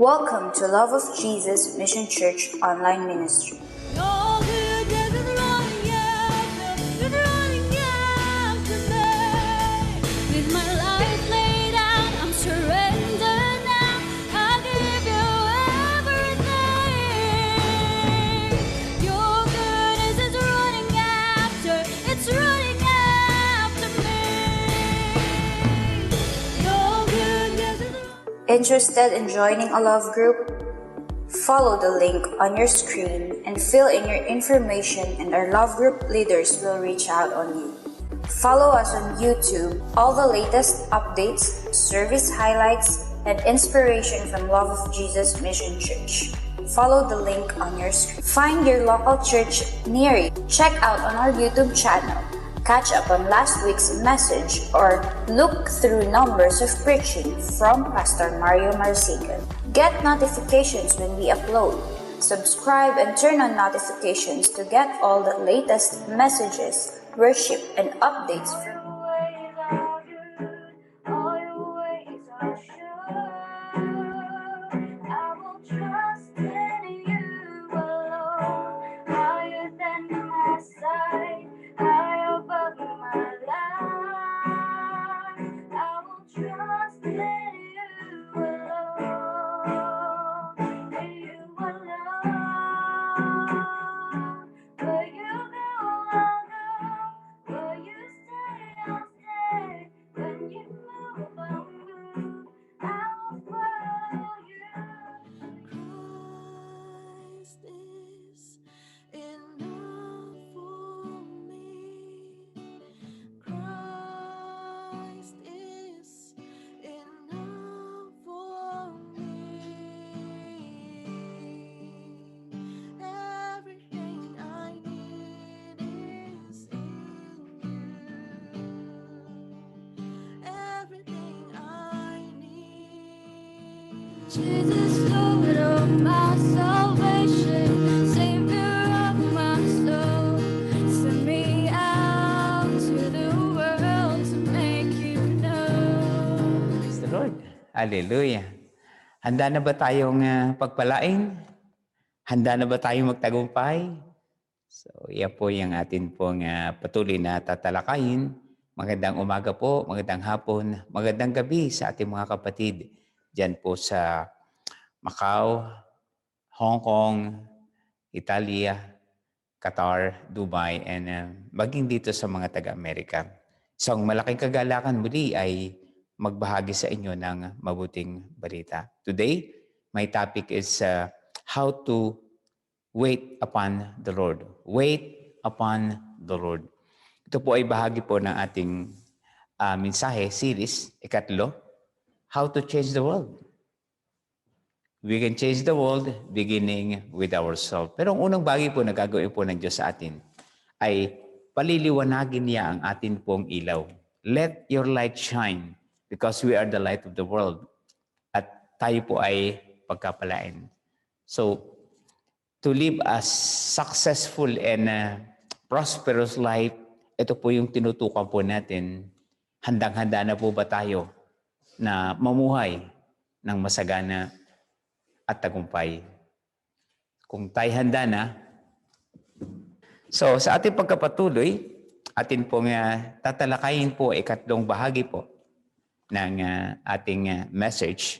Welcome to Love of Jesus Mission Church Online Ministry. Interested in joining a love group? Follow the link on your screen and fill in your information, and our love group leaders will reach out on you. Follow us on YouTube. All the latest updates, service highlights, and inspiration from Love of Jesus Mission Church. Follow the link on your screen. Find your local church near you. Check out on our YouTube channel. Catch up on last week's message or look through numbers of preaching from Pastor Mario Marsigan. Get notifications when we upload. Subscribe and turn on notifications to get all the latest messages, worship, and updates from Jesus, Lord of my salvation, Savior of my soul, send me out to the world to make you know. Praise the Lord. Hallelujah. Handa na ba tayong pagpalain? Handa na ba tayong magtagumpay? So, yan po yung atin pong patuloy na tatalakayin. Magandang umaga po, magandang hapon, magandang gabi sa ating mga kapatid dyan po sa Macau, Hong Kong, Italia, Qatar, Dubai, and maging dito sa mga taga-Amerika. So, ang malaking kagalakan muli ay magbahagi sa inyo ng mabuting balita. Today, my topic is how to wait upon the Lord. Wait upon the Lord. Ito po ay bahagi po ng ating mensahe series, ikatlo, How to Change the World. We can change the world beginning with ourselves. Pero ang unang bagay po na gagawin po ng Diyos sa atin ay paliliwanagin niya ang atin pong ilaw. Let your light shine because we are the light of the world. At tayo po ay pagkapalain. So, to live a successful and prosperous life, ito po yung tinutukan po natin. Handang-handa na po ba tayo na mamuhay ng masagana at tagumpay? Kung tayo handa na, so sa ating pagkapatuloy, atin pong tatalakayin po ikatlong bahagi po ng ating message,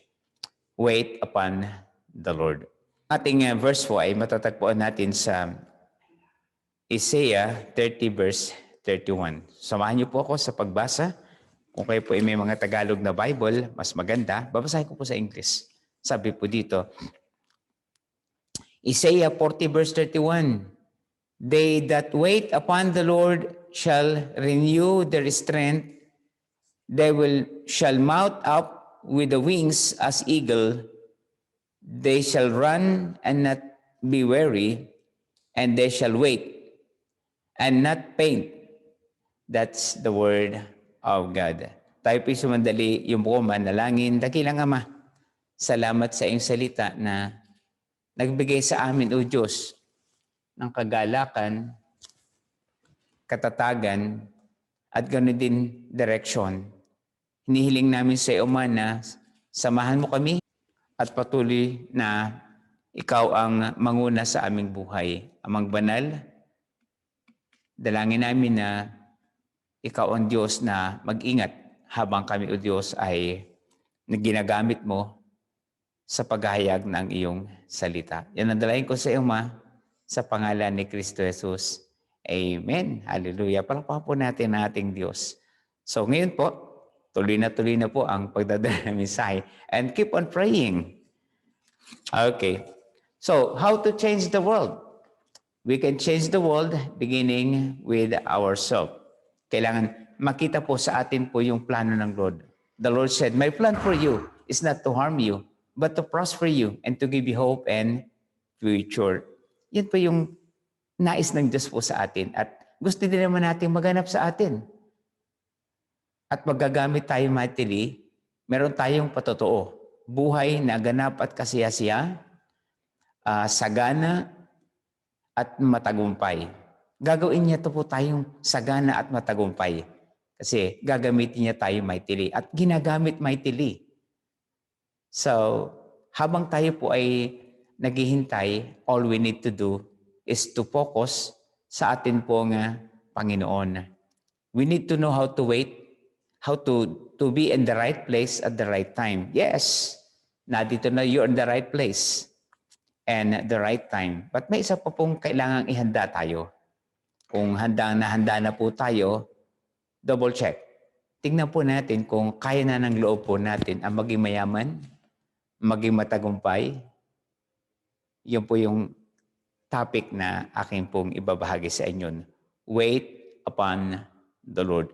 Wait upon the Lord. Ating verse po ay matatagpuan natin sa Isaiah 30 verse 31. Samahan niyo po ako sa pagbasa. Kung kayo po ay may mga Tagalog na Bible, mas maganda. Babasahin ko po sa English. Sabi po dito, Isaiah 40 verse 31, They that wait upon the Lord shall renew their strength. They shall mount up with the wings as eagle. They shall run and not be weary, and they shall wait and not faint. That's the word of God. Tayo po'y sumandali yung buong manalangin. Dakilang Ama, salamat sa iyong salita na nagbigay sa amin, O Diyos, ng kagalakan, katatagan, at ganoon din direksyon. Hinihiling namin sa iyo, Man, na samahan mo kami at patuloy na ikaw ang manguna sa aming buhay. Amang banal, dalangin namin na ikaw ang Diyos na mag-ingat habang kami, O Diyos, ay ginagamit mo sa paghahayag ng iyong salita. Yan ang dalangin ko sa iyo, Ma, sa pangalan ni Kristo Jesus. Amen. Hallelujah. Palakpakan po natin ang ating Diyos. So ngayon po, tuloy na po ang pagdadala ng mensahe. And keep on praying. Okay. So, how to change the world? We can change the world beginning with ourselves. Kailangan makita po sa atin po yung plano ng Lord. The Lord said, "My plan for you is not to harm you, but to prosper you and to give you hope and future." Yan po yung nais ng Diyos po sa atin. At gusto din naman natin maganap sa atin. At magagamit tayo mightily, meron tayong patotoo. Buhay na ganap at kasiyasiya, sagana at matagumpay. Gagawin niya to po tayong sagana at matagumpay. Kasi gagamitin niya tayo mightily at ginagamit mightily. So, habang tayo po ay naghihintay, all we need to do is to focus sa atin pong Panginoon. We need to know how to wait, how to be in the right place at the right time. Yes, nandito na you're in the right place and the right time. But may isa pa pong kailangang ihanda tayo. Kung handa na po tayo, double check. Tingnan po natin kung kaya na ng loob po natin ang maging mayaman, maging matagumpay. Yun po yung topic na aking pong ibabahagi sa inyo. Wait upon the Lord.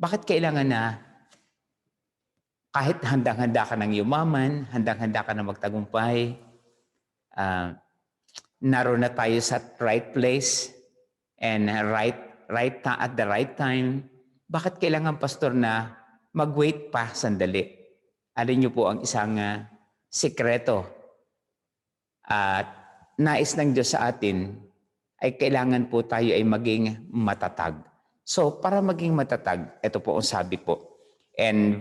Bakit kailangan na kahit handang-handa ka ng yumaman, handang-handa ka na magtagumpay, naroon na tayo sa right place and at the right time, bakit kailangan, Pastor, na mag-wait pa sandali? Alin niyo po ang isang sikreto at nais ng Diyos sa atin ay kailangan po tayo ay maging matatag. So, para maging matatag, ito po ang sabi po. And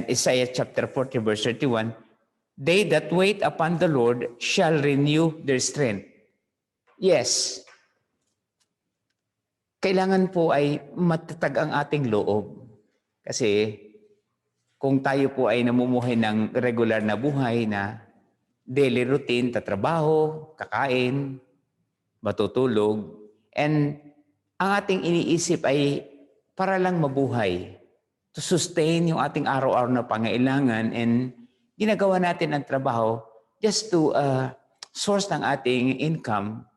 Isaiah chapter 40 verse 31, "They that wait upon the Lord shall renew their strength." Yes. Kailangan po ay matatag ang ating loob. Kasi kung tayo po ay namumuhay ng regular na buhay na daily routine, tatrabaho, kakain, matutulog, and ang ating iniisip ay para lang mabuhay, to sustain yung ating araw-araw na pangailangan, and ginagawa natin ang trabaho just to source ng ating income,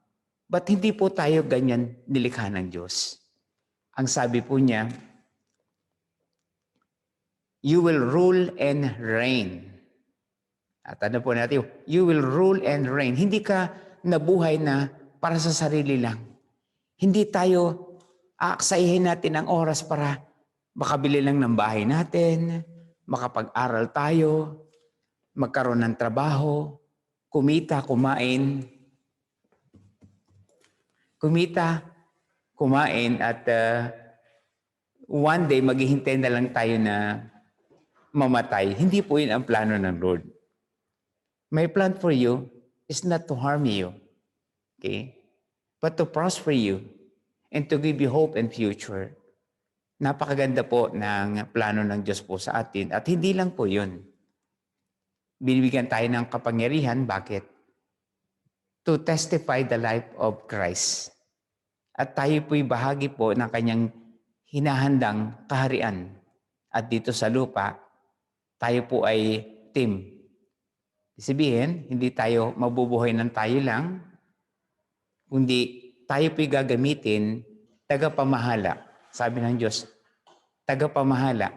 but hindi po tayo ganyan nilikha ng Diyos. Ang sabi po niya, "You will rule and reign." At ano po natin, you will rule and reign. Hindi ka nabuhay na para sa sarili lang. Hindi tayo aaksayahin natin ang oras para makabili lang ng bahay natin, makapag-aral tayo, magkaroon ng trabaho, kumita, kumain, at one day maghihintay na lang tayo na mamatay. Hindi po yun ang plano ng Lord. My plan for you is not to harm you, okay? But to prosper you and to give you hope and future. Napakaganda po ng plano ng Diyos po sa atin. At hindi lang po yun. Binibigyan tayo ng kapangyarihan. Bakit? To testify the life of Christ. At tayo po'y bahagi po ng kanyang hinahandang kaharian. At dito sa lupa, tayo po ay team. Sabihin, hindi tayo mabubuhay ng tayo lang, kundi tayo po'y gagamitin tagapamahala. Sabi ng Diyos, tagapamahala.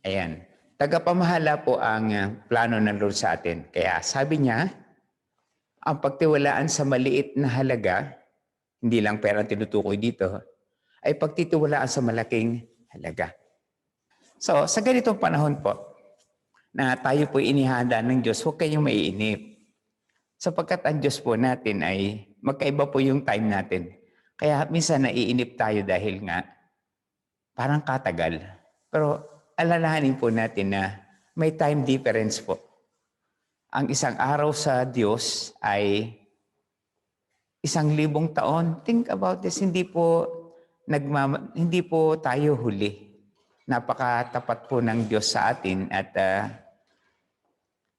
Ayan. Tagapamahala po ang plano ng Lord sa atin. Kaya sabi niya, ang pagtiwalaan sa maliit na halaga, hindi lang pera ang tinutukoy dito, ay pagtitiwalaan sa malaking halaga. So, sa ganitong panahon po, na tayo po inihanda ng Diyos, huwag kayong maiinip. Sapagkat ang Diyos po natin ay magkaiba po yung time natin. Kaya minsan naiinip tayo dahil nga parang katagal. Pero alalahanin po natin na may time difference po. Ang isang araw sa Diyos ay 1,000 taon. Think about this, hindi po tayo huli. Napakatapat po ng Diyos sa atin at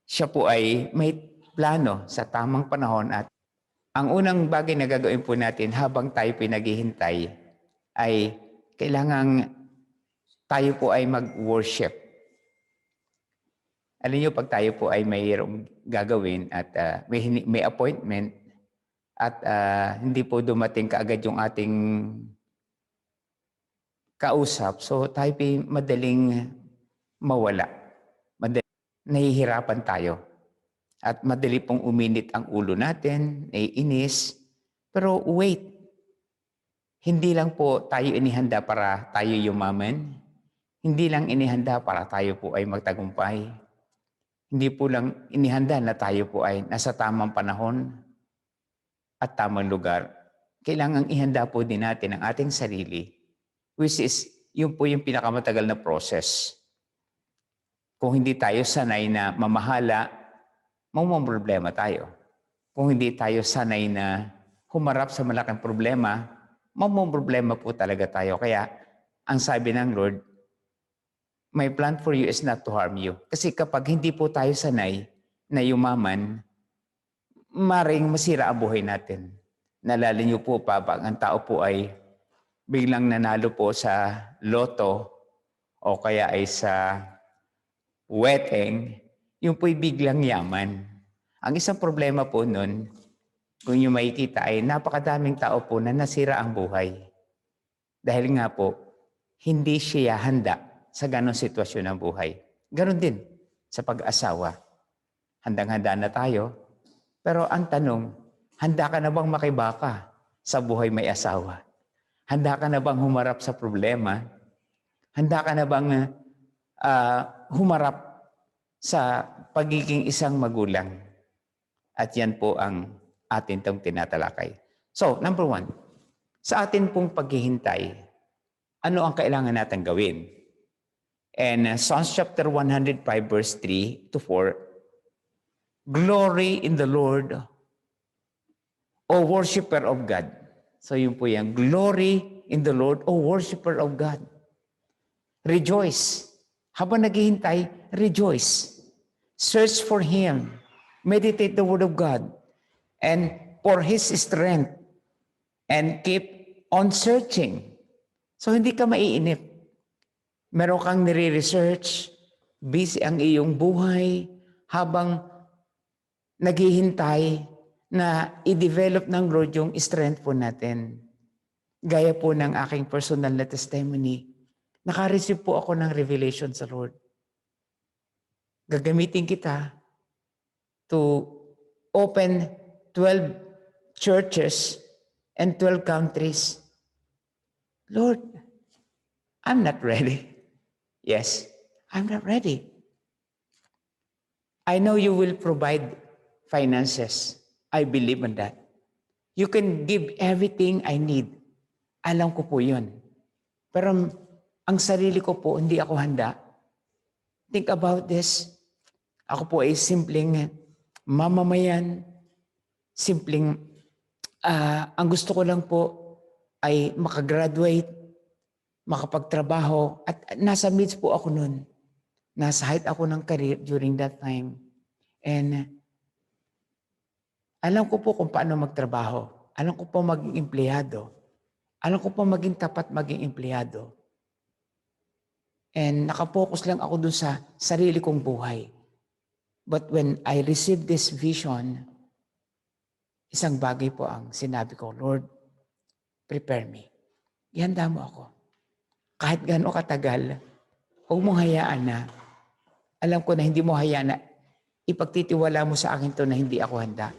siya po ay may plano sa tamang panahon at ang unang bagay na gagawin po natin habang tayo pinaghihintay ay kailangang tayo po ay mag-worship. Alam niyo, pag tayo po ay mayroong gagawin at may appointment at hindi po dumating kaagad yung ating kausap, so tayo po madaling mawala. Nahihirapan tayo. At madali pong uminit ang ulo natin, naiinis. Pero wait, hindi lang po tayo inihanda para tayo yumaman. Hindi lang inihanda para tayo po ay magtagumpay. Hindi po lang inihanda na tayo po ay nasa tamang panahon at tamang lugar. Kailangang ihanda po din natin ang ating sarili, which is yun po yung pinakamatagal na process. Kung hindi tayo sanay na mamahala, problema tayo. Kung hindi tayo sanay na humarap sa malaking problema, problema po talaga tayo. Kaya ang sabi ng Lord, my plan for you is not to harm you. Kasi kapag hindi po tayo sanay na yumaman, maring masira ang buhay natin. Nalala niyo po pa, pag ang tao po ay biglang nanalo po sa loto o kaya ay sa wedding, yung po'y biglang yaman. Ang isang problema po nun, kung yung makikita ay napakadaming tao po na nasira ang buhay. Dahil nga po, hindi siya handa sa ganong sitwasyon ng buhay. Ganon din sa pag-asawa. Handang-handa na tayo. Pero ang tanong, handa ka na bang makibaka sa buhay may asawa? Handa ka na bang humarap sa problema? Handa ka na bang humarap sa pagiging isang magulang? At yan po ang atin itong tinatalakay. So, number 1, sa atin pong paghihintay, ano ang kailangan natin gawin? And Psalms chapter 105 verse 3 to 4, glory in the Lord, O worshiper of God. So yun po yan, glory in the Lord, O worshiper of God. Rejoice. Habang naghihintay, rejoice. Search for Him. Meditate the Word of God. And for His strength. And keep on searching. So hindi ka maiinip. Meron kang nire-research, busy ang iyong buhay, habang naghihintay na i-develop ng Lord yung strength po natin. Gaya po ng aking personal na testimony, naka-receive po ako ng revelation sa Lord. Gagamitin kita to open 12 churches and 12 countries. Lord, I'm not ready. Yes, I'm not ready. I know you will provide finances. I believe in that. You can give everything I need. Alam ko po yun. Pero ang sarili ko po, hindi ako handa. Think about this. Ako po ay simpleng mamamayan. Simpleng, ang gusto ko lang po ay makagraduate, makapagtrabaho. At nasa midst po ako nun. Nasa height ako ng career during that time. And alam ko po kung paano magtrabaho. Alam ko po maging empleyado. Alam ko po maging tapat maging empleyado. And nakapokus lang ako dun sa sarili kong buhay. But when I received this vision, isang bagay po ang sinabi ko, Lord, prepare me. Ihanda mo ako. Kahit gaano katagal, huwag mong hayaan na, alam ko na hindi mo hayaan na ipagtitiwala mo sa akin to na hindi ako handa.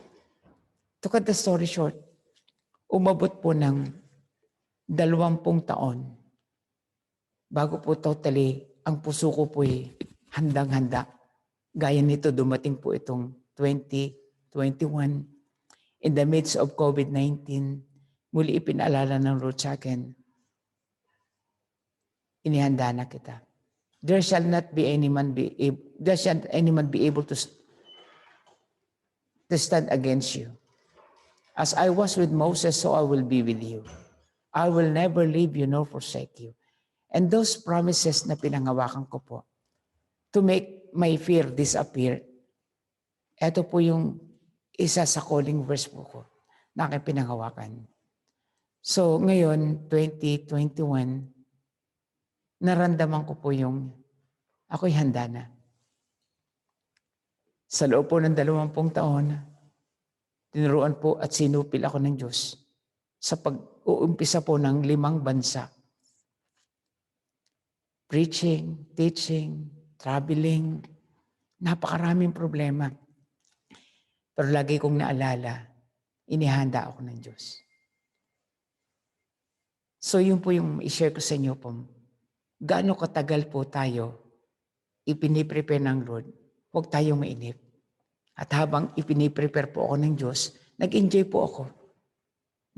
To cut the story short, umabot po ng 20 taon bago po totally ang puso ko po handang-handa. Gaya nito, dumating po itong 2021. In the midst of COVID-19, muli ipinaalala ng Lord sa akin, inihanda na kita. there shall any man be able to stand against you. As I was with Moses, so I will be with you. I will never leave you nor forsake you. And those promises na pinangawakan ko po, to make my fear disappear, ito po yung isa sa calling verse po ko na aking pinangawakan. So ngayon, 2021, naramdaman ko po yung ako'y handa na. Sa loob po ng 20 taon, tinuruan po at sinupil ako ng Diyos sa pag-uumpisa po ng 5 bansa. Preaching, teaching, traveling, napakaraming problema. Pero lagi kong naalala, inihanda ako ng Diyos. So yun po yung i-share ko sa inyo po. Gaano katagal po tayo ipiniprepare ng Lord, huwag tayong mainip. At habang ipiniprepare po ako ng Diyos, nag-enjoy po ako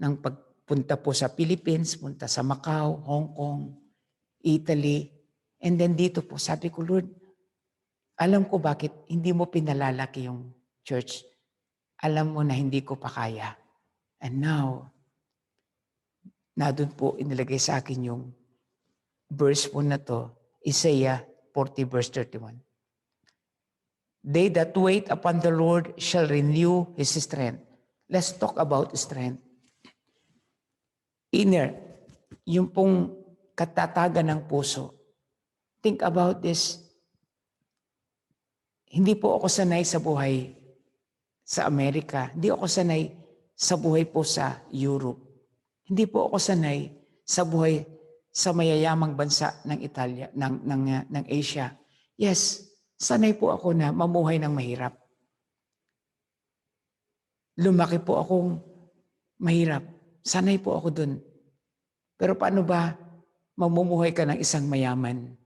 ng pagpunta po sa Philippines, punta sa Macau, Hong Kong, Italy, and then dito po, sabi ko, Lord, alam ko bakit hindi mo pinalalaki yung church. Alam mo na hindi ko pa kaya. And now, na doon po inilagay sa akin yung verse po na to, Isaiah 40 verse 31. They that wait upon the Lord shall renew His strength. Let's talk about strength. Inner, yung pong katatagan ng puso. Think about this. Hindi po ako sanay sa buhay sa Amerika. Hindi ako sanay sa buhay po sa Europe. Hindi po ako sanay sa buhay sa mayayamang bansa ng Italia, ng Asia. Yes, sanay po ako na mamuhay ng mahirap. Lumaki po akong mahirap. Sanay po ako dun. Pero paano ba mamumuhay ka ng isang mayaman?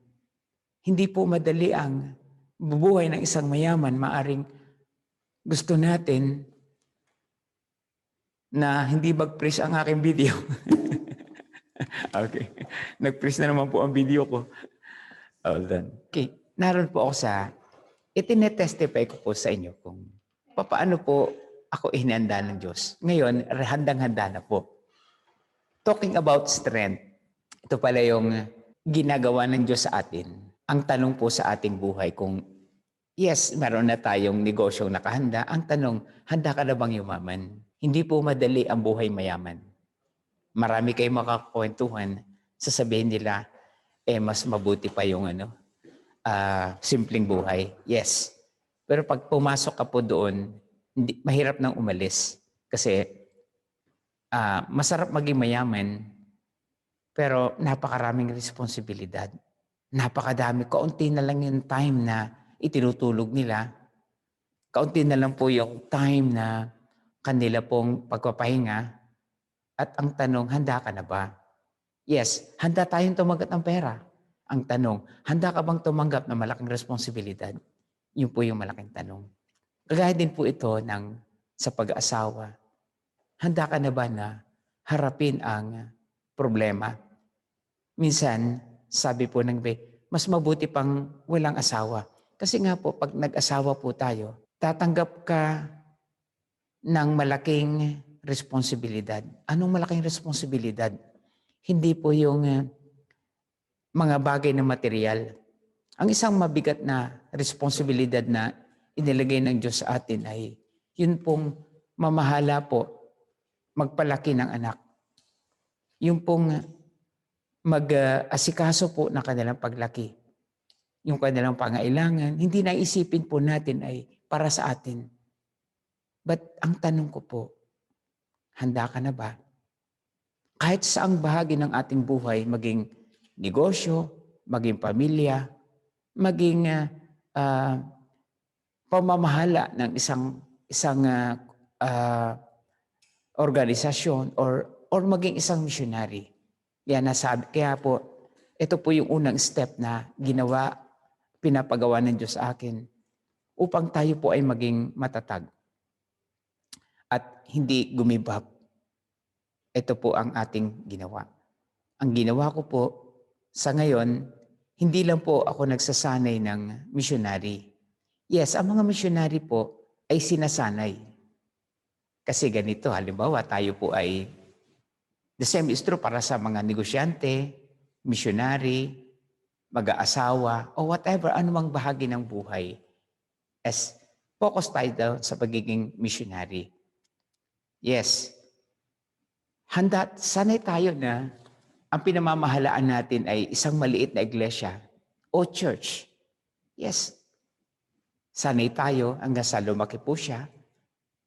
Hindi po madali ang bubuhay ng isang mayaman. Maaring gusto natin na hindi mag-prease ang aking video. Okay. Nag-prease na naman po ang video ko. All done. Okay. Naroon po ako itinetestify ko po sa inyo kung paano po ako hinanda ng Diyos. Ngayon, handang-handa na po. Talking about strength, ito pala yung ginagawa ng Diyos sa atin. Ang tanong po sa ating buhay kung, yes, meron na tayong negosyong nakahanda. Ang tanong, handa ka na bang yumaman? Hindi po madali ang buhay mayaman. Marami kayong makakakwentuhan, sasabihin nila, mas mabuti pa yung simpleng buhay. Yes. Pero pag pumasok ka po doon, mahirap nang umalis. Kasi masarap maging mayaman, pero napakaraming responsibilidad. Napakadami. Kaunti na lang yung time na itinutulog nila. Kaunti na lang po yung time na kanila pong pagpapahinga. At ang tanong, handa ka na ba? Yes, handa tayong tumanggap ng pera. Ang tanong, handa ka bang tumanggap ng malaking responsibilidad? Yun po yung malaking tanong. Kagaya din po ito sa pag-aasawa. Handa ka na ba na harapin ang problema? Minsan, sabi po ng mas mabuti pang walang asawa. Kasi nga po, pag nag-asawa po tayo, tatanggap ka ng malaking responsibilidad. Anong malaking responsibilidad? Hindi po yung mga bagay na material. Ang isang mabigat na responsibilidad na inilagay ng Diyos sa atin ay yun pong mamahala po, magpalaki ng anak. Yung pong mag-asikaso po ng kanilang paglaki. Yung kanilang pangailangan, hindi naisipin po natin ay para sa atin. But ang tanong ko po, handa ka na ba? Kahit saang bahagi ng ating buhay, maging negosyo, maging pamilya, maging pamamahala ng isang organisasyon or maging isang missionary. Kaya po, ito po yung unang step na pinapagawa ng Diyos sa akin upang tayo po ay maging matatag at hindi gumibab. Ito po ang ating ginawa. Ang ginawa ko po sa ngayon, hindi lang po ako nagsasanay ng missionary. Yes, ang mga missionary po ay sinasanay. Kasi ganito, halimbawa tayo po ay, the same is true para sa mga negosyante, missionary, mag-aasawa, o whatever, anumang bahagi ng buhay. As focus tayo daw sa pagiging missionary. Yes, sanay tayo na ang pinamamahalaan natin ay isang maliit na iglesia o church. Yes, sanay tayo hanggang sa lumaki po siya,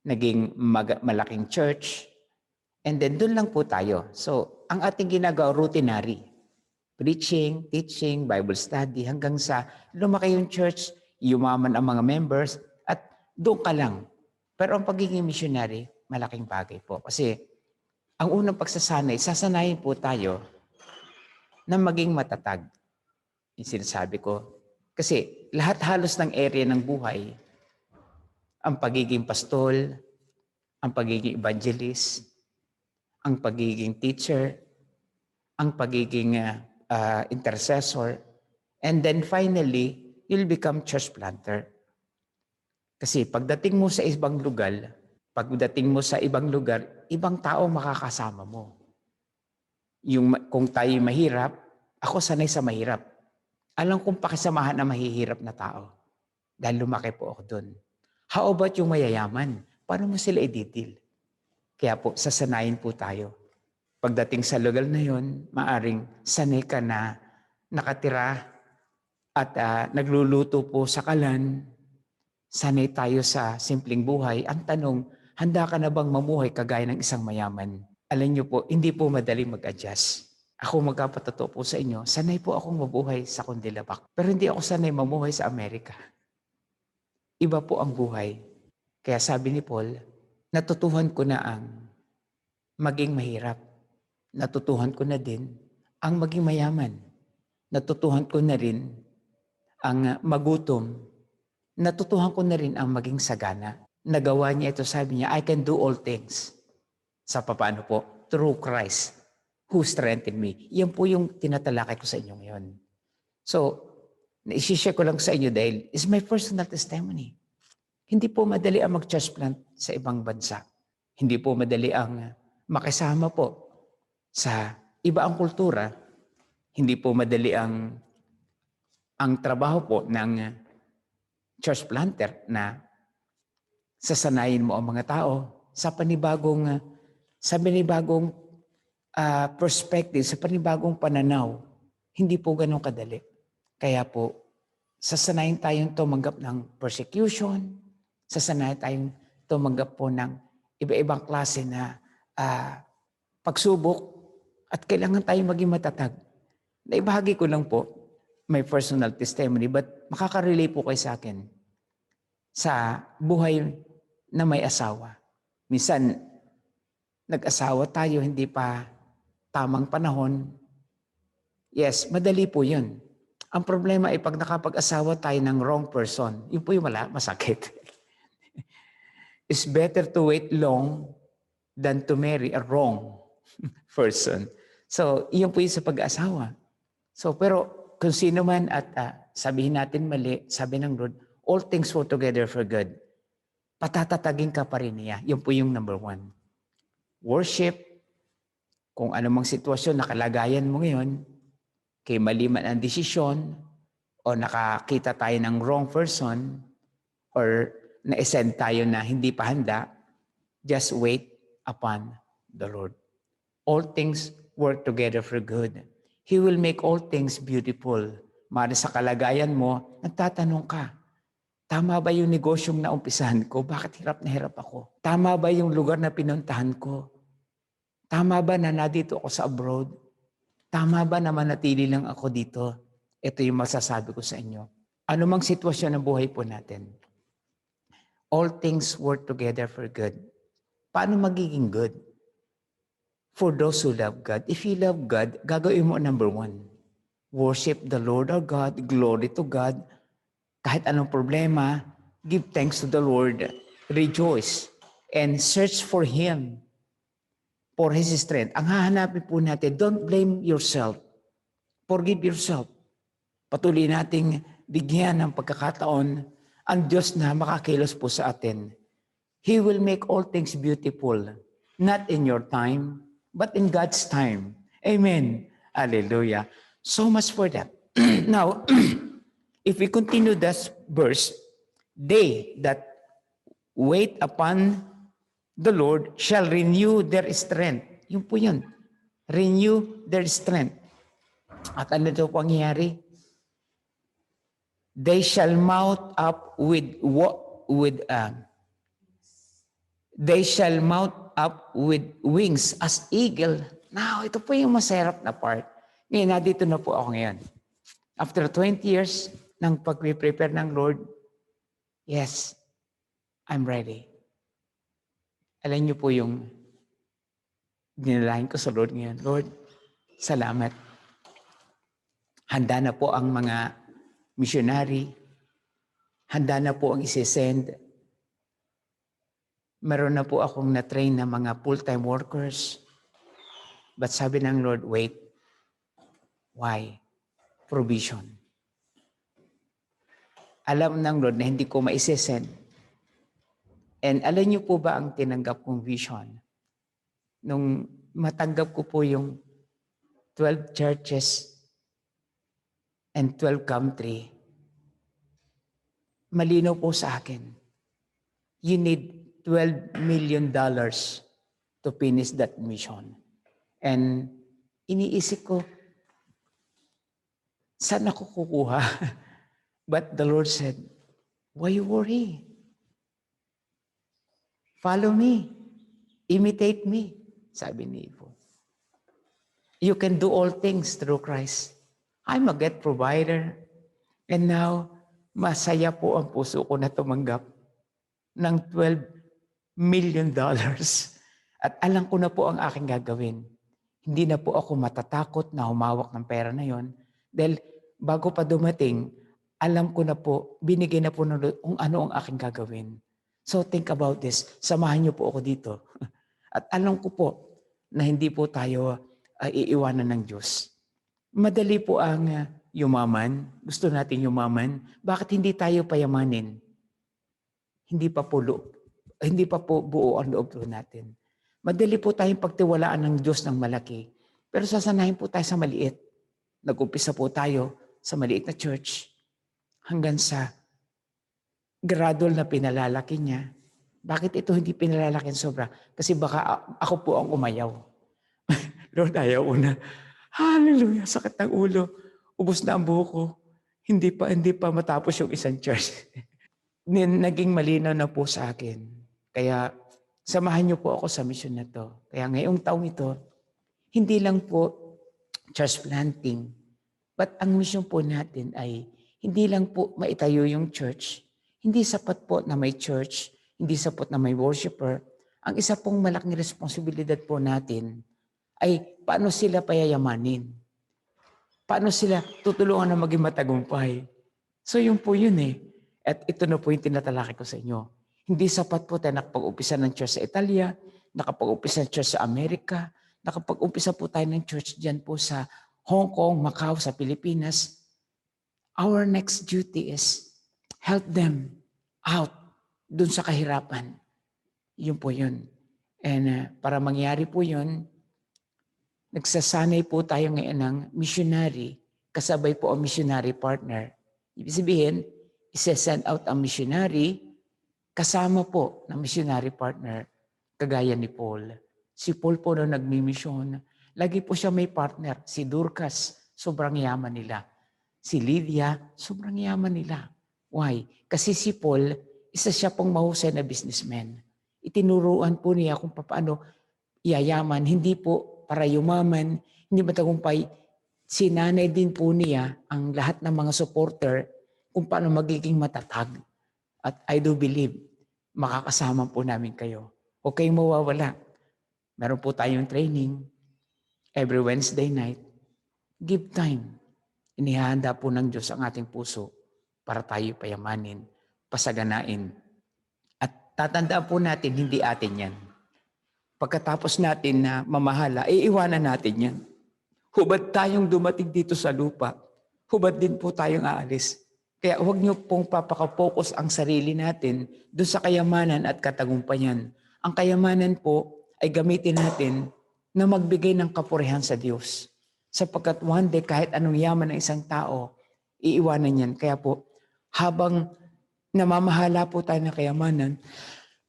naging malaking church, and then doon lang po tayo. So, ang ating ginagawa, routinary. Preaching, teaching, Bible study, hanggang sa lumaki yung church, yumaman ang mga members, at doon ka lang. Pero ang pagiging missionary, malaking bagay po. Kasi ang unang pagsasanay, sasanayin po tayo na maging matatag. Yung sinasabi ko. Kasi lahat halos ng area ng buhay, ang pagiging pastol, ang pagiging evangelist, ang pagiging teacher, ang pagiging intercessor, and then finally, you'll become church planter. Kasi pagdating mo sa ibang lugar, ibang tao makakasama mo. Kung tayo mahirap, ako sanay sa mahirap. Alam kong pakisamahan na mahihirap na tao. Dahil lumaki po ako doon. How about yung mayayaman? Paano mo sila i-detail? Kaya po, sasanayin po tayo. Pagdating sa lugar na yon, maaring sanay ka na nakatira at nagluluto po sa kalan. Sanay tayo sa simpleng buhay. Ang tanong, handa ka na bang mamuhay kagaya ng isang mayaman? Alam niyo po, hindi po madaling mag-adjust. Ako magkapatotoo po sa inyo, sanay po akong mabuhay sa Kundilabak. Pero hindi ako sanay mamuhay sa Amerika. Iba po ang buhay. Kaya sabi ni Paul, natutuhan ko na ang maging mahirap. Natutuhan ko na din ang maging mayaman. Natutuhan ko na rin ang magutom. Natutuhan ko na rin ang maging sagana. Nagawa niya ito, sabi niya, I can do all things. Sa paano po? Through Christ who strengthened me. Yan po yung tinatalakay ko sa inyo ngayon. So, naisishare ko lang sa inyo dahil it's my personal testimony. Hindi po madali ang mag-church plant sa ibang bansa. Hindi po madali ang makisama po sa iba ang kultura. Hindi po madali ang trabaho po ng church planter na sasanayin mo ang mga tao sa panibagong perspective, sa panibagong pananaw. Hindi po ganun kadali. Kaya po, sasanayin tayong tumanggap ng persecution, sasanayin tayong tumanggap po ng iba-ibang klase na pagsubok at kailangan tayong maging matatag. Naibahagi ko lang po my personal testimony but makaka-relate po kayo sa akin sa buhay na may asawa. Minsan, nag-asawa tayo, hindi pa tamang panahon. Yes, madali po yun. Ang problema ay pag nakapag-asawa tayo ng wrong person, yun po yung masakit. It's better to wait long than to marry a wrong person. So, yun po yung sa pag-asawa. So, pero kung sino man at sabihin natin mali, sabi ng Lord, all things work together for good. Patatatagin ka pa rin niya. Yun po yung number one. Worship, kung anumang sitwasyon, nakalagayan mo ngayon, kay mali man ang desisyon, o nakakita tayo ng wrong person, or na-send tayo na hindi pa handa, just wait upon the Lord. All things work together for good. He will make all things beautiful. Mari sa kalagayan mo, nagtatanong ka, tama ba yung negosyong naumpisahan ko? Bakit hirap na hirap ako? Tama ba yung lugar na pinuntahan ko? Tama ba na nandito ako sa abroad? Tama ba na manatili lang ako dito? Ito yung masasabi ko sa inyo. Ano mang sitwasyon ng buhay po natin, all things work together for good. Paano magiging good? For those who love God. If you love God, gagawin mo number one. Worship the Lord our God, glory to God. Kahit anong problema, give thanks to the Lord, rejoice, and search for Him for His strength. Ang hahanapin po natin, don't blame yourself. Forgive yourself. Patuloy nating bigyan ng pagkakataon ang Diyos na makakilos po sa atin. He will make all things beautiful, not in your time, but in God's time. Amen. Hallelujah. So much for that. Now, if we continue this verse, they that wait upon the Lord shall renew their strength. Yun po yun. Renew their strength. At ano ito pangyayari? They shall mount up they shall mount up with wings as eagle. Now, ito po yung masarap na part. Ngayon, nandito na po ako ngayon. After 20 years ng pag-prepare ng Lord, yes, I'm ready. Alam niyo po yung dinalahin ko sa Lord ngayon. Lord, salamat. Handa na po ang mga missionary. Handa na po ang isi-send. Meron na po akong na-train na mga full-time workers. But sabi ng Lord, wait. Why? Provision. Alam ng Lord na hindi ko maisesend. And alam niyo po ba ang tinanggap kong vision? Nung matanggap ko po yung 12 churches and 12 country, malinaw po sa akin, you need $12 million to finish that mission. And iniisip ko, saan ako kukuha? But the Lord said, why you worry? Follow me. Imitate me. Sabi ni Ivo. You can do all things through Christ. I'm a get provider. And now, masaya po ang puso ko na tumanggap ng $12 million. At alam ko na po ang aking gagawin. Hindi na po ako matatakot na humawak ng pera na yon. Dahil bago pa dumating, alam ko na po, binigay na po ng Lord kung ano ang aking gagawin. So think about this. Samahan niyo po ako dito. At alam ko po na hindi po tayo iiwanan ng Diyos. Madali po ang yumaman. Gusto natin yumaman. Bakit hindi tayo payamanin? Hindi pa po buo ang loob natin. Madali po tayong pagtiwalaan ng Diyos ng malaki. Pero sasanahin po tayo sa maliit. Nag-umpisa po tayo sa maliit na church hanggang sa gradual na pinalalaki niya. Bakit ito hindi pinalalaki sobra? Kasi baka ako po ang umayaw. Lord, ayaw ko na. Hallelujah, sakit ng ulo. Ubos na ang buho ko. Hindi pa matapos yung isang church. Naging malinaw na po sa akin. Kaya samahan niyo po ako sa mission na to. Kaya ngayong taong ito, hindi lang po church planting, but ang mission po natin ay hindi lang po maitayo yung church. Hindi sapat po na may church, hindi sapat na may worshiper. Ang isa pong malaking responsibilidad po natin ay paano sila payayamanin. Paano sila tutulungan na maging matagumpay. So yun po yun eh. At ito na po yung tinatalakay ko sa inyo. Hindi sapat po tayo nakapag-umpisa ng church sa Italia, nakapag-umpisa ng church sa Amerika, nakapag-umpisa po tayo ng church dyan po sa Hong Kong, Macau, sa Pilipinas. Our next duty is help them out dun sa kahirapan. Yun po yun. And para mangyari po yun, nagsasanay po tayo ngayon ng missionary, kasabay po ang missionary partner. Ibig sabihin, isa-send out ang missionary, kasama po ng missionary partner, kagaya ni Paul. Si Paul po na nagmimisyon, lagi po siya may partner. Si Dorcas, sobrang yaman nila. Si Lydia, sobrang yaman nila. Why? Kasi si Paul, isa siya pong mahusay na businessman. Itinuruan po niya kung paano yayaman, hindi po para yumaman, hindi matagumpay. Sinanay din po niya ang lahat ng mga supporter kung paano magiging matatag. At I do believe, makakasama po namin kayo. Huwag kayong mawawala. Meron po tayong training every Wednesday night. Give time. Inihahanda po ng Diyos ang ating puso para tayo payamanin, pasaganain. At tatandaan po natin, hindi atin yan. Pagkatapos natin na mamahala, iiwanan natin yan. Hubad tayong dumating dito sa lupa. hubad din po tayong aalis. Kaya huwag niyo pong papaka-focus ang sarili natin doon sa kayamanan at katagumpayan. Ang kayamanan po ay gamitin natin na magbigay ng kapurihan sa Diyos. Sapagkat one day, kahit anong yaman ng isang tao, iiwanan yan. Kaya po, habang namamahala po tayo ng kayamanan,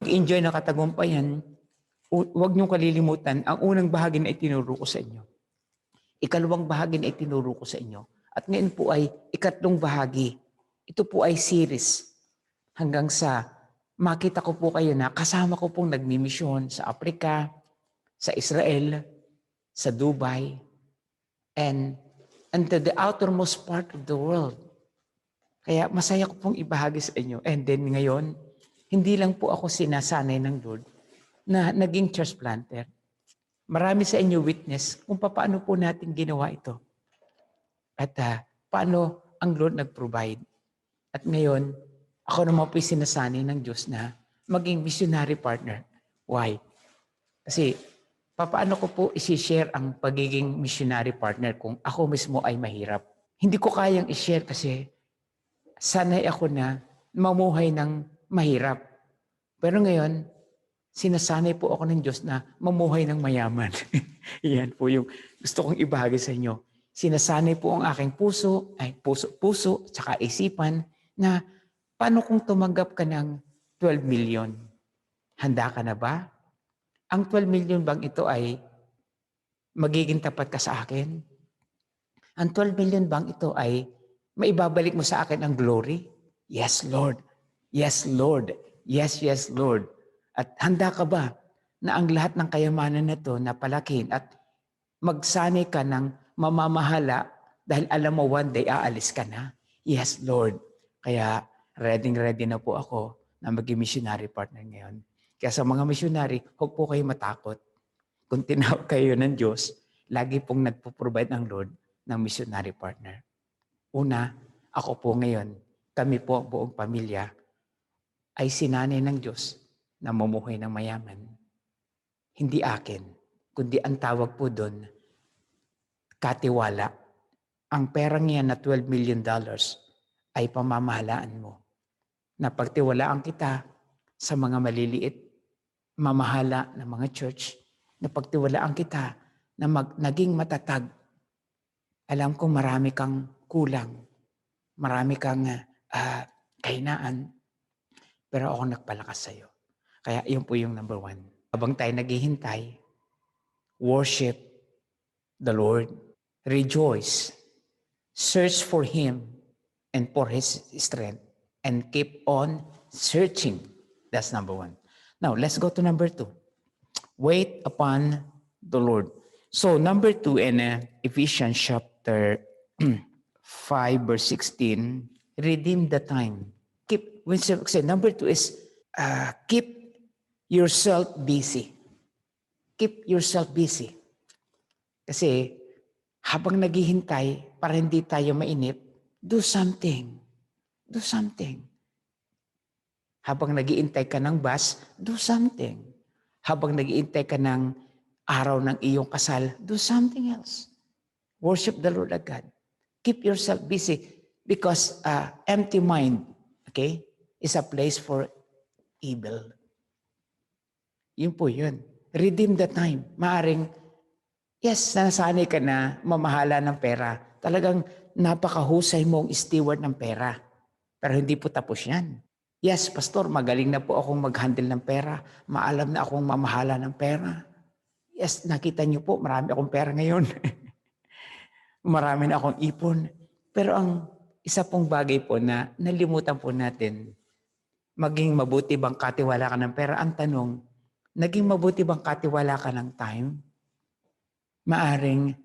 enjoy na katagumpayan, huwag niyong kalilimutan, ang unang bahagi na itinuro ko sa inyo. Ikalawang bahagi na itinuro ko sa inyo. At ngayon po ay ikatlong bahagi. Ito po ay series hanggang sa makita ko po kayo na kasama ko pong nagmimisyon sa Africa, sa Israel, sa Dubai, and to the outermost part of the world. Kaya masaya ko pong ibahagi sa inyo. And then ngayon, hindi lang po ako sinasanay ng Lord na naging church planter. Marami sa inyo witness kung paano po natin ginawa ito. At paano ang Lord nag-provide. At ngayon, ako naman po sinasanay ng Diyos na maging missionary partner. Why? Kasi paano ko po isi-share ang pagiging missionary partner kung ako mismo ay mahirap? Hindi ko kayang i-share kasi sanay ako na mamuhay ng mahirap. Pero ngayon, sinasanay po ako ng Diyos na mamuhay ng mayaman. Yan po yung gusto kong ibahagi sa inyo. Sinasanay po ang aking puso, tsaka isipan, na paano kung tumanggap ka ng 12 million? Handa ka na ba? Ang 12 million bang ito ay magiging tapat ka sa akin? Ang 12 million bang ito ay maibabalik mo sa akin ang glory? Yes, Lord. Yes, Lord. Yes, yes, Lord. At handa ka ba na ang lahat ng kayamanan na ito na palakin at magsanay ka ng mamamahala dahil alam mo one day aalis ka na? Yes, Lord. Kaya ready na po ako na maging missionary partner ngayon. Kaya sa mga missionary, huwag po kayo matakot. Kung tinawag kayo ng Diyos, lagi pong nagpo-provide ng Lord ng missionary partner. Una, ako po ngayon, kami po ang buong pamilya, ay sinanay ng Diyos na mamuhay ng mayaman. Hindi akin, kundi ang tawag po doon, katiwala. Ang perang yan na $12 million ay pamamahalaan mo. Napagtiwalaan kita sa mga maliliit, mamahala ng mga church. Napagtiwalaan kita na naging matatag. Alam kong marami kang kulang, marami kang kahinaan, pero ako nagpalakas sa iyo. Kaya yun po yung number one. Habang tayo naghihintay, worship the Lord, rejoice, search for Him and for His strength, and keep on searching. That's number one. Now, let's go to number two. Wait upon the Lord. So, number two in Ephesians chapter 5, verse 16, redeem the time. Number two is keep yourself busy. Keep yourself busy. Kasi habang naghihintay para hindi tayo mainip, do something. Do something. Habang nag-iintay ka ng bus, do something. Habang nag-iintay ka ng araw ng iyong kasal, do something else. Worship the Lord God. Keep yourself busy because empty mind, okay, is a place for evil. Yun po yun. Redeem the time. Maaring, yes, nasanay ka na mamahala ng pera. Talagang napakahusay mong steward ng pera. Pero hindi po tapos yan. Yes, Pastor, magaling na po akong mag-handle ng pera. Maalam na akong mamahala ng pera. Yes, nakita niyo po, marami akong pera ngayon. Marami na akong ipon. Pero ang isa pong bagay po na nalimutan po natin, maging mabuti bang katiwala ka ng pera? Ang tanong, naging mabuti bang katiwala ka ng time? Maaring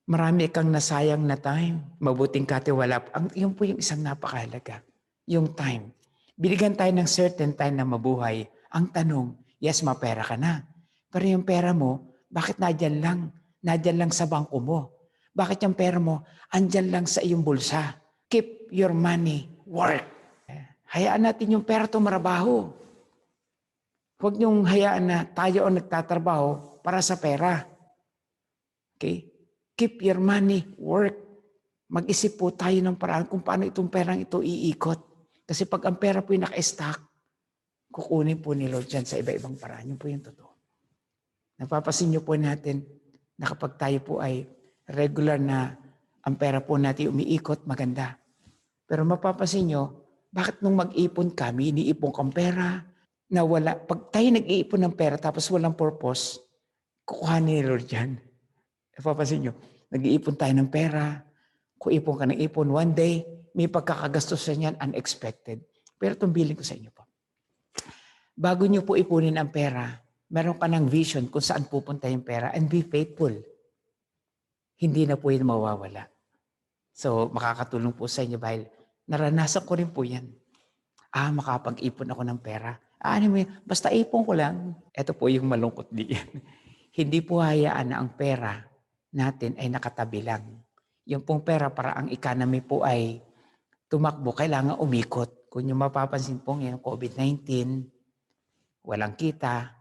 marami kang nasayang na time. Mabuting katiwala. Yun po yung isang napakahalaga. Yung time. Binigyan tayo ng certain time na mabuhay. Ang tanong, yes, mapera ka na. Pero yung pera mo, bakit nadyan lang? Nadyan lang sa bangko mo. Bakit yung pera mo, andyan lang sa iyong bulsa? Keep your money, work. Hayaan natin yung pera tumarabaho. Huwag niyong hayaan na tayo ang nagtatrabaho para sa pera. Okay? Keep your money, work. Mag-isip po tayo ng paraan kung paano itong perang ito iikot. Kasi pag ang pera po yung naka-stack, kukunin po ni Lord dyan sa iba-ibang paraan. Yun po yung totoo. Napapasin niyo po natin na kapag tayo po ay regular na ang pera po natin umiikot, maganda. Pero mapapasin niyo, bakit nung mag-ipon kami, iniipon kang pera, na wala, pag tayo nag-iipon ng pera tapos walang purpose, kukuhanin ni Lord yan. Napapasin niyo, nag-iipon tayo ng pera, kung ipon ka ng ipon, one day, may pagkakagastos niyan unexpected. Pero tumbilin ko sa inyo po. Bago niyo po ipunin ang pera, meron ka ng vision kung saan pupunta yung pera and be faithful. Hindi na po yun mawawala. So, makakatulong po sa inyo dahil naranasan ko rin po yan. Makapag-ipon ako ng pera. Ano mo yun? Basta ipon ko lang. Ito po yung malungkot diyan. Hindi po hayaan na ang pera natin ay nakatabi lang. Yung pong pera para ang economy po ay tumakbo, kailangan umikot. Kung yung mapapansin po ngayon, COVID-19, walang kita.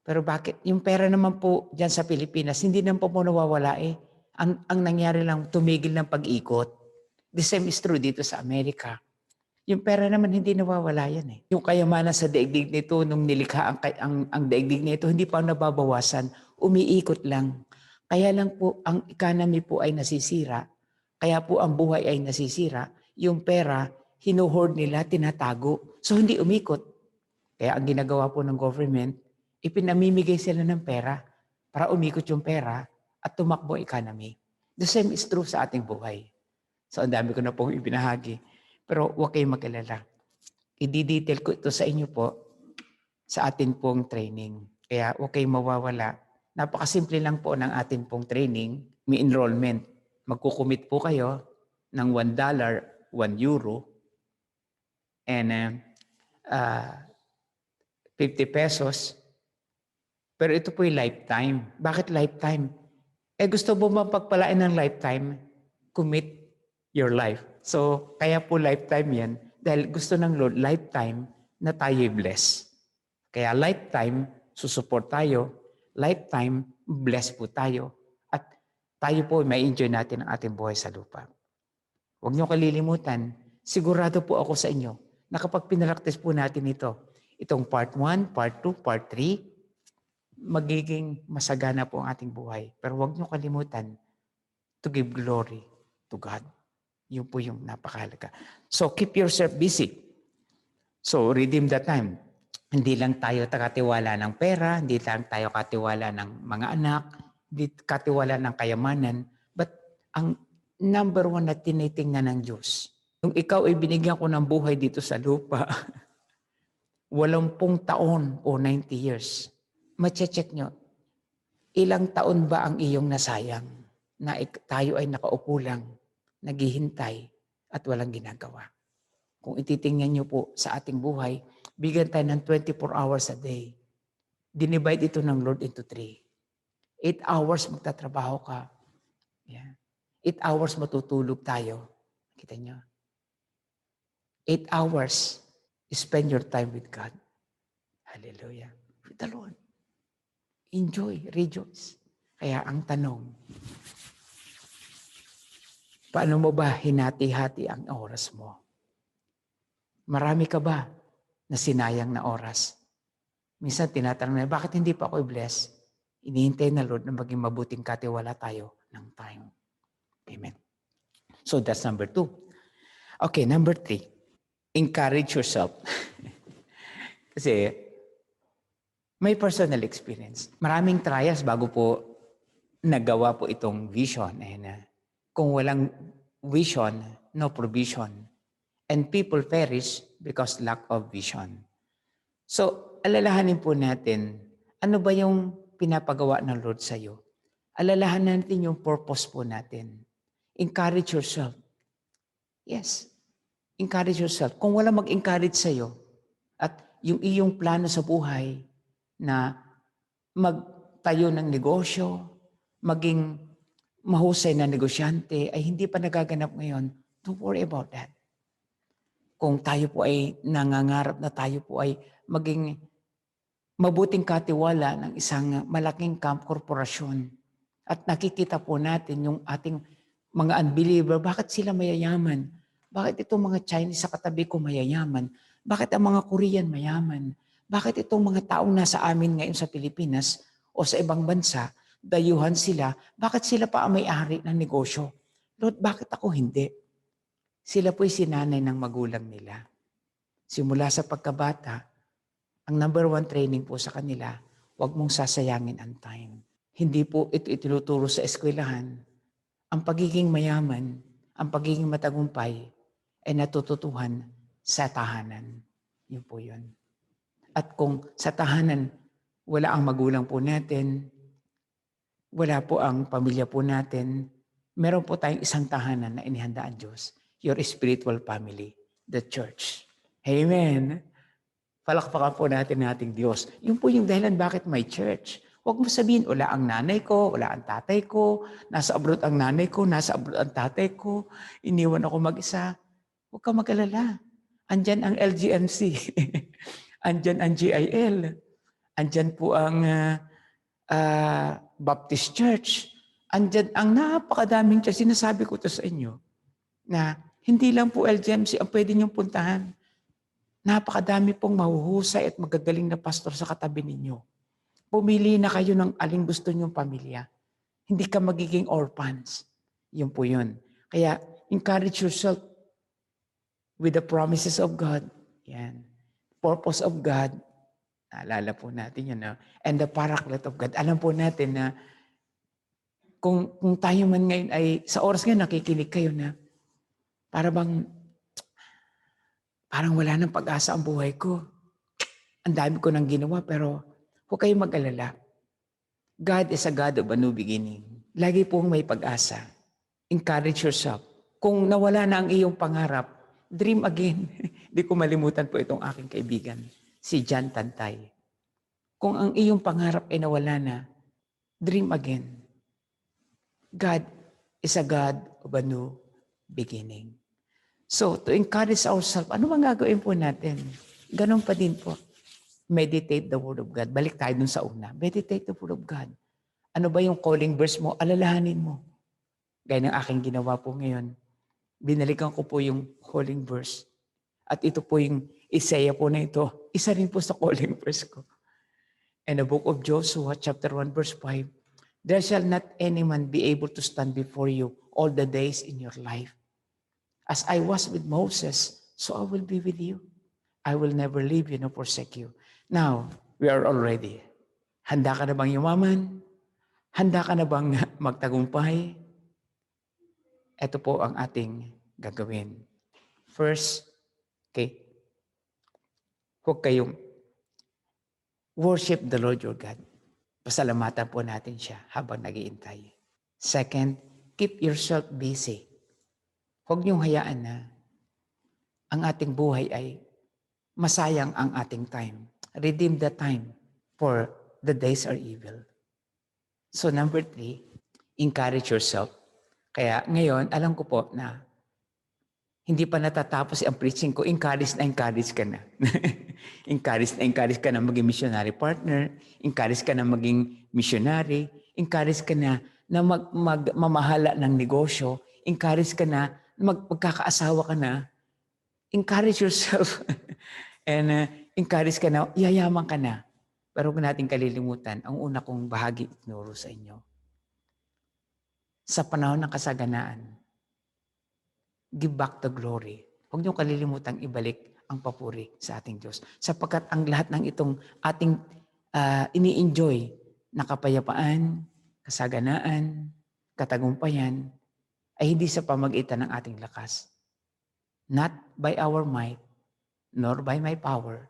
Pero bakit? Yung pera naman po dyan sa Pilipinas, hindi naman po nawawala eh. Ang nangyari lang, tumigil ng pag-ikot. The same is true dito sa Amerika. Yung pera naman hindi nawawala yan eh. Yung kayamanan sa daigdig nito, nung nilikha ang daigdig nito, hindi pa nababawasan. Umiikot lang. Kaya lang po, ang economy po ay nasisira. Kaya po ang buhay ay nasisira. Yung pera, hinuhoard nila, tinatago. So hindi umikot. Kaya ang ginagawa po ng government, ipinamimigay sila ng pera para umikot yung pera at tumakbo ang economy. The same is true sa ating buhay. So ang dami ko na pong ibinahagi. Pero huwag kayong mag-alala. I-detail ko ito sa inyo po sa atin pong training. Kaya huwag kayong mawawala. Napakasimple lang po ng atin pong training. May enrollment. Magkukumit po kayo ng $1, €1, and 50 pesos. Pero ito po yung lifetime. Bakit lifetime? Gusto mo bang pagpalain ng lifetime? Commit your life. So, kaya po lifetime yan. Dahil gusto ng Lord, lifetime na tayo'y bless. Kaya lifetime, susuport tayo. Lifetime, bless po tayo. At tayo po, may enjoy natin ang ating buhay sa lupa. Huwag niyo kalilimutan, sigurado po ako sa inyo, na kapag pinalaktis po natin ito, itong part 1, part 2, part 3, magiging masagana po ang ating buhay. Pero huwag niyo kalimutan to give glory to God. Yun po yung napakahalaga. So keep yourself busy. So redeem the time. Hindi lang tayo katiwala ng pera, hindi lang tayo katiwala ng mga anak, hindi katiwala ng kayamanan, but ang number one na tinitingnan ng Diyos. Kung ikaw ay binigyan ko ng buhay dito sa lupa, 80 taon o 90 years, mache-check nyo, ilang taon ba ang iyong nasayang na tayo ay nakaupo lang, naghihintay at walang ginagawa. Kung ititingnan nyo po sa ating buhay, bigyan tayo ng 24 hours a day. Dinivide ito ng Lord into 3. 8 hours magtatrabaho ka. Yeah. 8 hours matutulog tayo. Kita nyo? 8 hours, spend your time with God. Hallelujah. With the Lord. Enjoy, rejoice. Kaya ang tanong, paano mo ba hinati-hati ang oras mo? Marami ka ba na sinayang na oras? Minsan tinatanong na, bakit hindi pa ako i-bless? Inihintay na Lord na maging mabuting katiwala tayo ng time. Amen. So that's number 2. Okay, number 3. Encourage yourself. Kasi may personal experience. Maraming trials bago po nagawa po itong vision. And kung walang vision, no provision. And people perish because lack of vision. So, alalahanin po natin, ano ba yung pinapagawa ng Lord sa iyo? Alalahanin natin yung purpose po natin. Encourage yourself. Yes. Encourage yourself. Kung wala mag-encourage sa iyo, at yung iyong plano sa buhay na magtayo ng negosyo, maging mahusay na negosyante, ay hindi pa nagaganap ngayon, don't worry about that. Kung tayo po ay nangangarap na tayo po ay maging mabuting katiwala ng isang malaking korporasyon at nakikita po natin yung ating mga unbeliever, bakit sila mayayaman? Bakit itong mga Chinese sa katabi ko mayayaman? Bakit ang mga Korean mayaman? Bakit itong mga taong nasa amin ngayon sa Pilipinas o sa ibang bansa, dayuhan sila, bakit sila pa ang may-ari ng negosyo? Lord, bakit ako hindi? Sila po'y sinanay ng magulang nila. Simula sa pagkabata, ang number one training po sa kanila, huwag mong sasayangin ang time. Hindi po ito itinuturo sa eskwelahan. Ang pagiging mayaman, ang pagiging matagumpay ay natututuhan sa tahanan. Yun po yun. At kung sa tahanan, wala ang magulang po natin, wala po ang pamilya po natin, meron po tayong isang tahanan na inihanda ang Diyos, your spiritual family, the church. Amen. Palakpakan po natin ating Diyos. Yun po yung dahilan bakit may church. Huwag mo sabihin, wala ang nanay ko, wala ang tatay ko, nasa abroad ang nanay ko, nasa abroad ang tatay ko, iniwan ako mag-isa. Huwag ka mag-alala. Andyan ang LGMC, andyan ang GIL, andyan po ang Baptist Church, andyan ang napakadaming church. Sinasabi ko to sa inyo na hindi lang po LGMC ang pwede niyong puntahan. Napakadami pong mahuhusay at magagaling na pastor sa katabi ninyo. Pumili na kayo ng aling gusto niyong pamilya. Hindi ka magiging orphans. Yun po yun. Kaya encourage yourself with the promises of God. Yan. Purpose of God. Naalala po natin yun. And the paraclete of God. Alam po natin na kung tayo man ngayon ay, sa oras ngayon nakikinig kayo na parang wala nang pag-asa ang buhay ko. Ang dami ko nang ginawa pero huwag kayong mag-alala. God is a God of a new beginning. Lagi pong may pag-asa. Encourage yourself. Kung nawala na ang iyong pangarap, dream again. Hindi ko malimutan po itong aking kaibigan, si John Tantay. Kung ang iyong pangarap ay nawala na, dream again. God is a God of a new beginning. So, to encourage ourselves, ano bang gagawin po natin? Ganon pa din po. Meditate the Word of God. Balik tayo dun sa una. Meditate the Word of God. Ano ba yung calling verse mo? Alalahanin mo. Gaya ng aking ginawa po ngayon. Binalikan ko po yung calling verse. At ito po yung Isaiah po na ito. Isa rin po sa calling verse ko. And the book of Joshua, chapter 1, verse 5. There shall not any man be able to stand before you all the days in your life. As I was with Moses, so I will be with you. I will never leave you nor forsake you. Now, we are all ready. Handa ka na bang yumaman? Handa ka na bang magtagumpay? Ito po ang ating gagawin. First, okay, huwag kayong worship the Lord your God. Pasalamatan po natin siya habang nag-iintay. Second, keep yourself busy. Huwag niyong hayaan na ang ating buhay ay masayang ang ating time. Redeem the time, for the days are evil. So number 3, encourage yourself. Kaya ngayon, alam ko po na hindi pa natatapos ang preaching ko, encourage ka na. encourage ka na maging missionary partner, encourage ka na maging missionary, encourage ka na mamahala ng negosyo, encourage ka na magkakaasawa ka na, encourage yourself. And encourage ka na, yayaman ka na. Pero huwag natin kalilimutan, ang una kong bahagi itinuro sa inyo. Sa panahon ng kasaganaan, give back the glory. Huwag niyong kalilimutan ibalik ang papuri sa ating Diyos. Sapagkat ang lahat ng itong ating ini-enjoy na kapayapaan, kasaganaan, katagumpayan, ay hindi sa pamagitan ng ating lakas. Not by our might, nor by my power,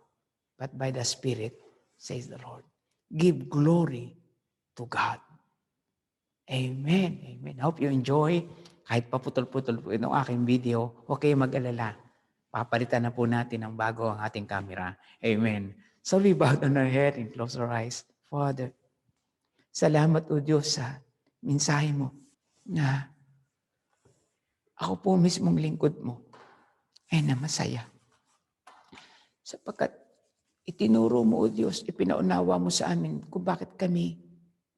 but by the Spirit, says the Lord. Give glory to God. Amen. Amen. Hope you enjoy. Kahit paputol-putol po itong aking video, huwag kayong mag-alala. Papalitan na po natin ng bago ang ating camera. Amen. So we bow down our head and close our eyes. Father, salamat o Diyos sa mensahe mo na ako po mismong lingkod mo ay na masaya. Sapagkat itinuro mo o Diyos, ipinaunawa mo sa amin kung bakit kami,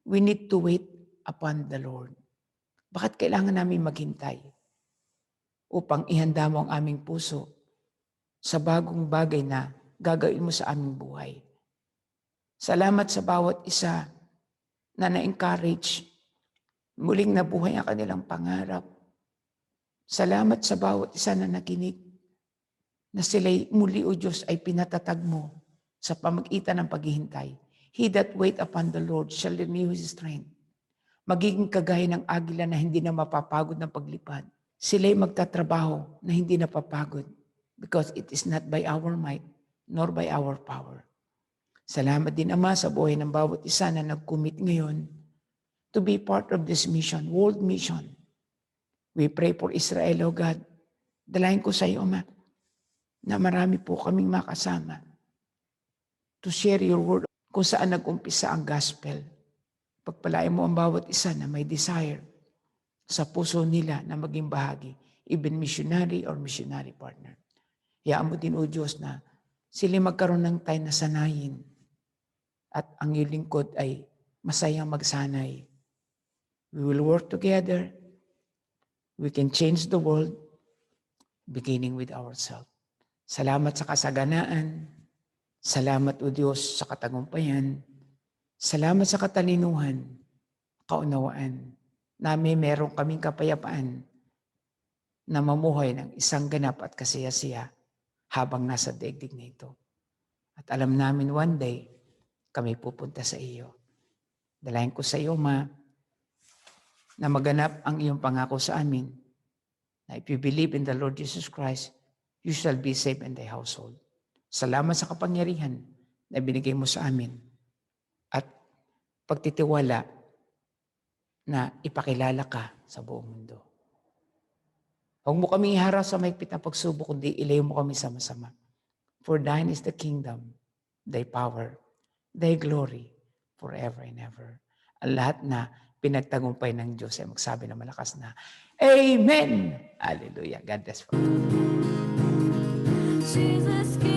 we need to wait upon the Lord. Bakit kailangan namin maghintay upang ihanda mo ang aming puso sa bagong bagay na gagawin mo sa aming buhay? Salamat sa bawat isa na na-encourage, muling nabuhay ang kanilang pangarap. Salamat sa bawat isa na nakinig, na sila'y muli, O Diyos, ay pinatatag mo sa pamagitan ng paghihintay. He that wait upon the Lord shall renew his strength. Magiging kagaya ng agila na hindi na mapapagod ng paglipad. Sila'y magtatrabaho na hindi napapagod because it is not by our might nor by our power. Salamat din, Ama, sa buhay ng bawat isa na nag-commit ngayon to be part of this mission, world mission. We pray for Israel, O God. Dalayan ko sa iyo, Ama, na marami po kaming makasama to share your word kung saan nag-umpisa ang gospel. Pagpalain mo ang bawat isa na may desire sa puso nila na maging bahagi, even missionary or missionary partner. Hayaan mo din, O Diyos, na sila magkaroon ng time na sanayin at ang iyong lingkod ay masayang magsanay. We will work together. We can change the world beginning with ourselves. Salamat sa kasaganaan. Salamat, O Diyos, sa katagumpayan. Salamat sa katalinuhan, kaunawaan, na meron kaming kapayapaan na mamuhay ng isang ganap at kasiyasiya habang nasa daigdig na ito. At alam namin one day, kami pupunta sa iyo. Dalayan ko sa iyo, Ma, na maganap ang iyong pangako sa amin, na if you believe in the Lord Jesus Christ, you shall be saved in thy household. Salamat sa kapangyarihan na binigay mo sa amin at pagtitiwala na ipakilala ka sa buong mundo. Huwag mo kami iharap sa mahigpit na pagsubok, kundi ilayo mo kami sama-sama. For thine is the kingdom, thy power, thy glory, forever and ever. Ang lahat na pinagtagumpay ng Diyos ay magsabi na malakas na, Amen! Hallelujah. God bless you. Jesus.